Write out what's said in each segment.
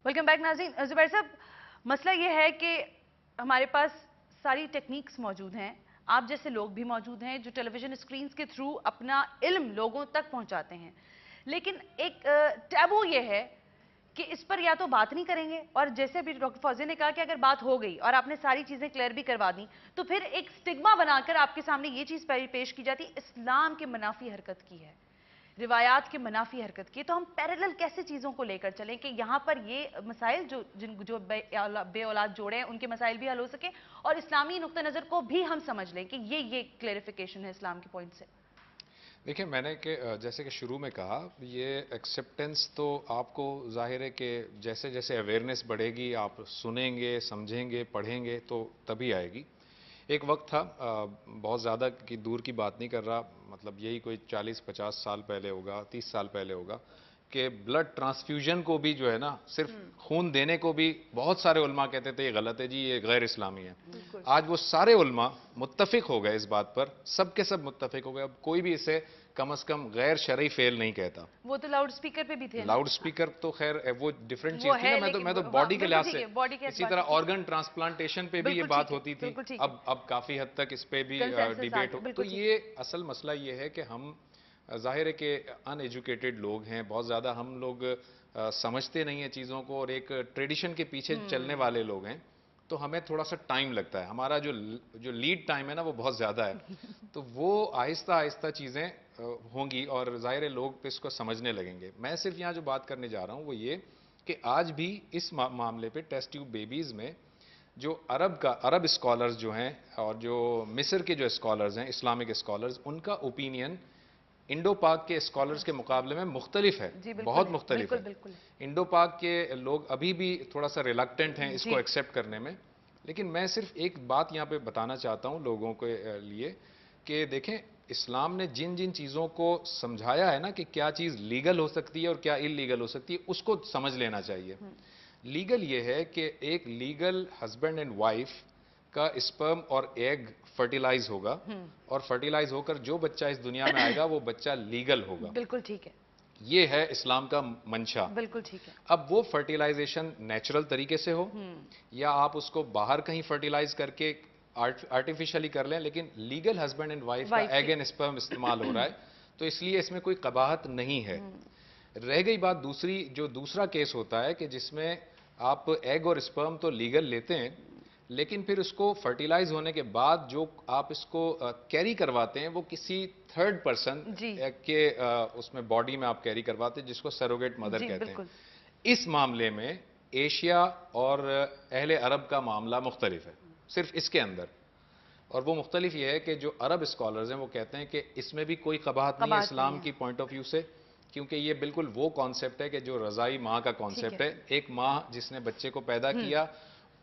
Welcome back ناظرین. زبیر صاحب, مسئلہ یہ ہے کہ ہمارے پاس ساری ٹیکنیکس موجود ہیں, آپ جیسے لوگ بھی موجود ہیں جو ٹیلی ویژن اسکرینز کے تھرو اپنا علم لوگوں تک پہنچاتے ہیں, لیکن ایک ٹیبو یہ ہے کہ اس پر یا تو بات نہیں کریں گے, اور جیسے ابھی ڈاکٹر فوزیہ نے کہا کہ اگر بات ہو گئی اور آپ نے ساری چیزیں کلیئر بھی کروا دیں تو پھر ایک سٹگما بنا کر آپ کے سامنے یہ چیز پیش کی جاتی اسلام کے منافی حرکت کی ہے, روایات کے منافی حرکت کی. تو ہم پیرالل کیسے چیزوں کو لے کر چلیں کہ یہاں پر یہ مسائل جو بے اولاد جوڑے ہیں ان کے مسائل بھی حل ہو سکے, اور اسلامی نقطہ نظر کو بھی ہم سمجھ لیں کہ یہ کلیریفیکیشن ہے اسلام کے پوائنٹ سے. دیکھیں, میں نے جیسے کہ شروع میں کہا, یہ ایکسیپٹنس تو آپ کو ظاہر ہے کہ جیسے جیسے اویئرنیس بڑھے گی, آپ سنیں گے, سمجھیں گے, پڑھیں گے تو تبھی آئے گی. ایک وقت تھا, بہت زیادہ کی دور کی بات نہیں کر رہا, مطلب یہی کوئی 40-50 سال پہلے ہوگا, 30 سال پہلے ہوگا, کہ بلڈ ٹرانسفیوژن کو بھی جو ہے نا, صرف خون دینے کو بھی بہت سارے علماء کہتے تھے یہ غلط ہے جی, یہ غیر اسلامی ہے. آج وہ سارے علماء متفق ہو گئے اس بات پر, سب کے سب متفق ہو گئے. اب کوئی بھی اسے کم از کم غیر شرعی فعل نہیں کہتا. وہ تو لاؤڈ سپیکر پہ بھی تھے, لاؤڈ سپیکر تو خیر وہ ڈفرینٹ چیز تھی نا, میں تو باڈی کے لحاظ سے, اسی طرح آرگن ٹرانسپلانٹیشن پہ بھی یہ بات ہوتی تھی, اب کافی حد تک اس پہ بھی ڈیبیٹ ہو. تو یہ اصل مسئلہ یہ ہے کہ ہم ظاہر ہے کہ ان ایجوکیٹڈ لوگ ہیں, بہت زیادہ ہم لوگ سمجھتے نہیں ہیں چیزوں کو, اور ایک ٹریڈیشن کے پیچھے چلنے والے لوگ ہیں, تو ہمیں تھوڑا سا ٹائم لگتا ہے. ہمارا جو لیڈ ٹائم ہے نا وہ بہت زیادہ ہے, تو وہ آہستہ آہستہ چیزیں ہوں گی اور ظاہر لوگ پہ اس کو سمجھنے لگیں گے. میں صرف یہاں جو بات کرنے جا رہا ہوں وہ یہ کہ آج بھی اس معاملے پہ ٹیسٹ ٹیوب بیبیز میں جو عرب اسکالرز جو ہیں اور جو مصر کے جو اسکالرز ہیں, اسلامک اسکالرز, ان کا اوپینین انڈو پاک کے اسکالرز کے مقابلے میں مختلف ہے, بہت مختلف ہے. انڈو پاک کے لوگ ابھی بھی تھوڑا سا ریلکٹنٹ ہیں اس کو ایکسیپٹ کرنے میں. لیکن میں صرف ایک بات یہاں پہ بتانا چاہتا ہوں لوگوں کے لیے کہ دیکھیں, اسلام نے جن جن چیزوں کو سمجھایا ہے نا کہ کیا چیز لیگل ہو سکتی ہے اور کیا انلیگل ہو سکتی ہے, اس کو سمجھ لینا چاہیے. لیگل یہ ہے کہ ایک لیگل ہسبینڈ اینڈ وائف کا اسپرم اور ایگ فرٹیلائز ہوگا, اور فرٹیلائز ہو کر جو بچہ اس دنیا میں آئے گا وہ بچہ لیگل ہوگا. بالکل ٹھیک ہے, یہ ہے اسلام کا منشا. بالکل ٹھیک ہے. اب وہ فرٹیلائزیشن نیچرل طریقے سے ہو یا آپ اس کو باہر کہیں فرٹیلائز کر کے آرٹیفیشلی کر لیں, لیکن لیگل ہسبینڈ اینڈ وائف کا ایگ اینڈ اسپرم استعمال ہو رہا ہے, تو اس لیے اس میں کوئی قباحت نہیں ہے. رہ گئی بات دوسری, جو دوسرا کیس ہوتا ہے کہ جس میں آپ ایگ اور اسپرم تو لیگل لیتے ہیں, لیکن پھر اس کو فرٹیلائز ہونے کے بعد جو آپ اس کو کیری کرواتے ہیں وہ کسی تھرڈ پرسن کے اس میں باڈی میں آپ کیری کرواتے ہیں, جس کو سیروگیٹ مدر کہتے ہیں. اس معاملے میں ایشیا اور اہل عرب کا معاملہ مختلف ہے صرف اس کے اندر, اور وہ مختلف یہ ہے کہ جو عرب اسکالرز ہیں وہ کہتے ہیں کہ اس میں بھی کوئی قباحت نہیں ہے اسلام کی پوائنٹ آف ویو سے, کیونکہ یہ بالکل وہ کانسیپٹ ہے کہ جو رضائی ماں کا کانسیپٹ ہے. ایک ماں جس نے بچے کو پیدا کیا,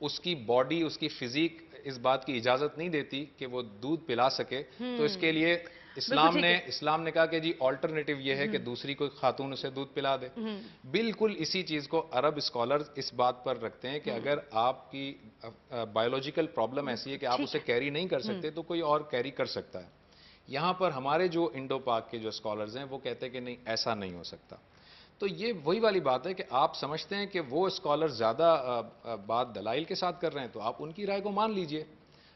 اس کی باڈی, اس کی فزیک اس بات کی اجازت نہیں دیتی کہ وہ دودھ پلا سکے, تو اس کے لیے اسلام نے کہا کہ جی آلٹرنیٹیو یہ ہے کہ دوسری کوئی خاتون اسے دودھ پلا دے. بالکل اسی چیز کو عرب اسکالرز اس بات پر رکھتے ہیں کہ اگر آپ کی بایولوجیکل پرابلم ایسی ہے کہ آپ اسے کیری نہیں کر سکتے تو کوئی اور کیری کر سکتا ہے. یہاں پر ہمارے جو انڈو پاک کے جو اسکالرز ہیں وہ کہتے ہیں کہ نہیں, ایسا نہیں ہو سکتا. تو یہ وہی والی بات ہے کہ آپ سمجھتے ہیں کہ وہ اسکالر زیادہ بات دلائل کے ساتھ کر رہے ہیں تو آپ ان کی رائے کو مان لیجئے.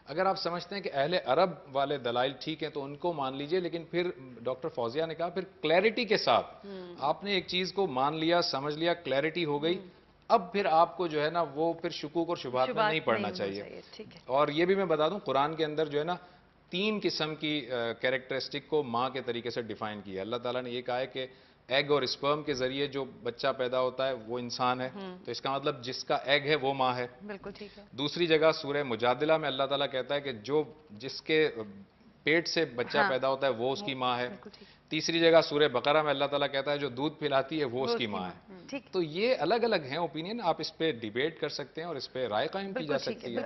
اگر آپ سمجھتے ہیں کہ اہل عرب والے دلائل ٹھیک ہیں تو ان کو مان لیجئے, لیکن پھر ڈاکٹر فوزیہ نے کہا پھر کلیئرٹی کے ساتھ آپ نے ایک چیز کو مان لیا, سمجھ لیا, کلیئرٹی ہو گئی, اب پھر آپ کو جو ہے نا وہ پھر شکوک اور شبہات میں نہیں پڑنا چاہیے. اور یہ بھی میں بتا دوں, قرآن کے اندر جو ہے نا 3 قسم کی کیریکٹرسٹک کو ماں کے طریقے سے ڈیفائن کیا. اللہ تعالیٰ نے یہ کہا ہے کہ ایگ اور اسپرم کے ذریعے جو بچہ پیدا ہوتا ہے وہ انسان ہے, تو اس کا مطلب جس کا ایگ ہے وہ ماں ہے. بالکل ٹھیک ہے. دوسری جگہ سورہ مجادلہ میں اللہ تعالیٰ کہتا ہے کہ جس کے پیٹ سے بچہ پیدا ہوتا ہے وہ اس کی ماں ہے. تیسری جگہ سورہ بقرہ میں اللہ تعالیٰ کہتا ہے جو دودھ پلاتی ہے وہ اس کی ماں ہے. تو یہ الگ الگ ہیں اوپینین, آپ اس پہ ڈیبیٹ کر سکتے ہیں اور اس پہ رائے قائم کی جا سکتی ہے.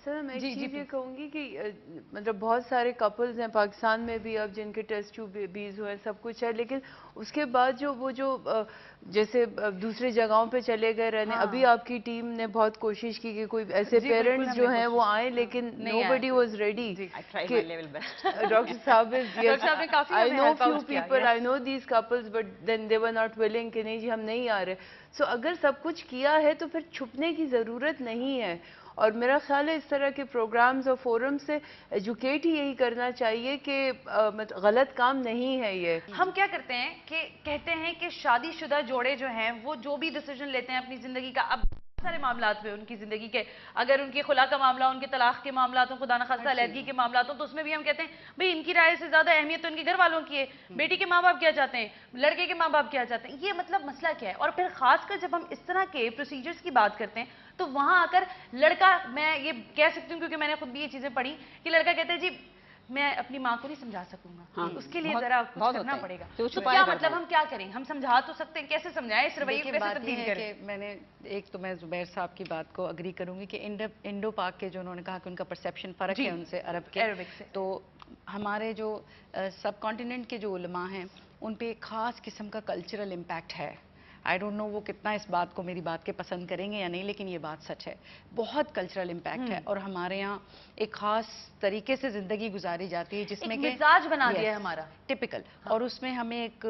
سر میں ایک چیز یہ کہوں گی کہ مطلب بہت سارے کپلز ہیں پاکستان میں بھی اب جن کے ٹیسٹ ٹیوب بیبیز ہوئے, سب کچھ ہے, لیکن اس کے بعد جو جیسے دوسری جگہوں پہ چلے گئے رہنے, ابھی آپ کی ٹیم نے بہت کوشش کی کہ کوئی ایسے پیرنٹس جو ہیں وہ آئیں, لیکن nobody was ready. ڈاکٹر صاحب I know few people, I know these couples, but then they were not willing کہ نہیں جی ہم نہیں آ رہے. So اگر سب کچھ کیا ہے تو پھر چھپنے کی ضرورت نہیں ہے. اور میرا خیال ہے اس طرح کے پروگرامز اور فورم سے ایجوکیٹ ہی یہی کرنا چاہیے کہ غلط کام نہیں ہے یہ. ہم کیا کرتے ہیں کہ کہتے ہیں کہ شادی شدہ جوڑے جو ہیں وہ جو بھی ڈیسیجن لیتے ہیں اپنی زندگی کا, اب سارے معاملات میں ان کی زندگی کے, اگر ان کی خلا کا معاملہ, ان کے طلاق کے معاملات ہوں, خدا نخواستہ علیحدگی کے معاملات ہوں, تو اس میں بھی ہم کہتے ہیں بھئی ان کی رائے سے زیادہ اہمیت تو ان کے گھر والوں کی ہے. بیٹی کے ماں باپ کیا چاہتے ہیں, لڑکے کے ماں باپ کیا چاہتے ہیں, یہ مطلب مسئلہ کیا ہے. اور پھر خاص کر جب ہم اس طرح کے پروسیجرز کی بات کرتے ہیں تو وہاں آ کر لڑکا, میں یہ کہہ سکتی ہوں کیونکہ میں نے خود بھی یہ چیزیں پڑھی, کہ لڑکا کہتا ہے جی میں اپنی ماں کو نہیں سمجھا سکوں گا, اس کے لیے ذرا کچھ کرنا پڑے گا. تو کیا مطلب ہم کیا کریں, ہم سمجھا تو سکتے ہیں, کیسے سمجھائیں, اس رویے کو کیسے تبدیل کریں؟ میں نے ایک تو میں زبیر صاحب کی بات کو اگری کروں گی کہ انڈو پاک کے جو انہوں نے کہا کہ ان کا پرسیپشن فرق ہے ان سے عرب کے, تو ہمارے جو سب کانٹیننٹ کے جو علماء ہیں ان پہ ایک خاص قسم کا کلچرل امپیکٹ ہے. آئی ڈونٹ نو وہ کتنا اس بات کو, میری بات کے پسند کریں گے یا نہیں, لیکن یہ بات سچ ہے, بہت کلچرل امپیکٹ ہے. اور ہمارے یہاں ایک خاص طریقے سے زندگی گزاری جاتی ہے جس میں کہ مزاج بنا دیا ہے ہمارا ٹپیکل, اور اس میں ہمیں ایک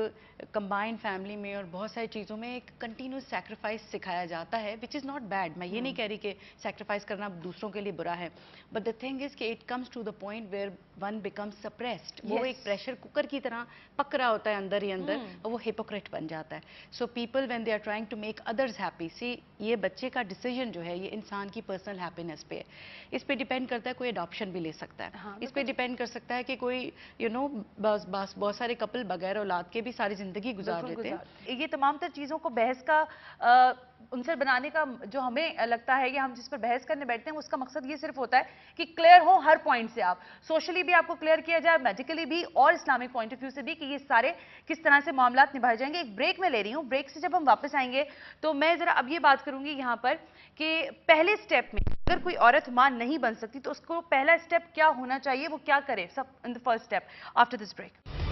کمبائنڈ فیملی میں اور بہت ساری چیزوں میں ایک کنٹینیوس سیکریفائس سکھایا جاتا ہے, وچ از ناٹ بیڈ. میں یہ نہیں کہہ رہی کہ سیکریفائس کرنا دوسروں کے لیے برا ہے, بٹ دا تھنگ از کہ it comes to the point where one becomes suppressed. وہ ایک پریشر کوکر کی طرح پک رہا ہوتا ہے اندر ہی اندر, اور وہ ہپوکریٹ بن جاتا ہے. So people when they are trying to make others happy, see یہ بچے کا ڈیسیجن جو ہے یہ انسان کی پرسنل ہیپینس پہ ہے. اس پہ ڈیپینڈ کرتا ہے, کوئی اڈاپشن بھی لے سکتا ہے, اس پہ ڈیپینڈ کر سکتا ہے کہ کوئی بہت سارے کپل بغیر اولاد کے بھی ساری زندگی گزار دیتے ہیں. یہ تمام تر چیزوں کو بحث کا عنصر بنانے کا جو ہمیں لگتا ہے کہ ہم جس پر بحث کرنے بیٹھتے ہیں اس کا مقصد یہ صرف ہوتا ہے کہ کلیئر ہو ہر پوائنٹ سے, آپ سوشلی بھی آپ کو کلیئر کیا جائے, میڈیکلی بھی اور اسلامک پوائنٹ آف ویو سے بھی, کہ یہ سارے کس طرح سے معاملات نبھائے جائیں گے. ایک بریک میں لے رہی ہوں, بریک سے جب ہم واپس آئیں گے تو میں ذرا اب یہ بات کروں گی یہاں پر کہ پہلے سٹیپ میں اگر کوئی عورت ماں نہیں بن سکتی تو اس کو پہلا سٹیپ کیا ہونا چاہیے, وہ کیا کرے سب in the first step, after this break.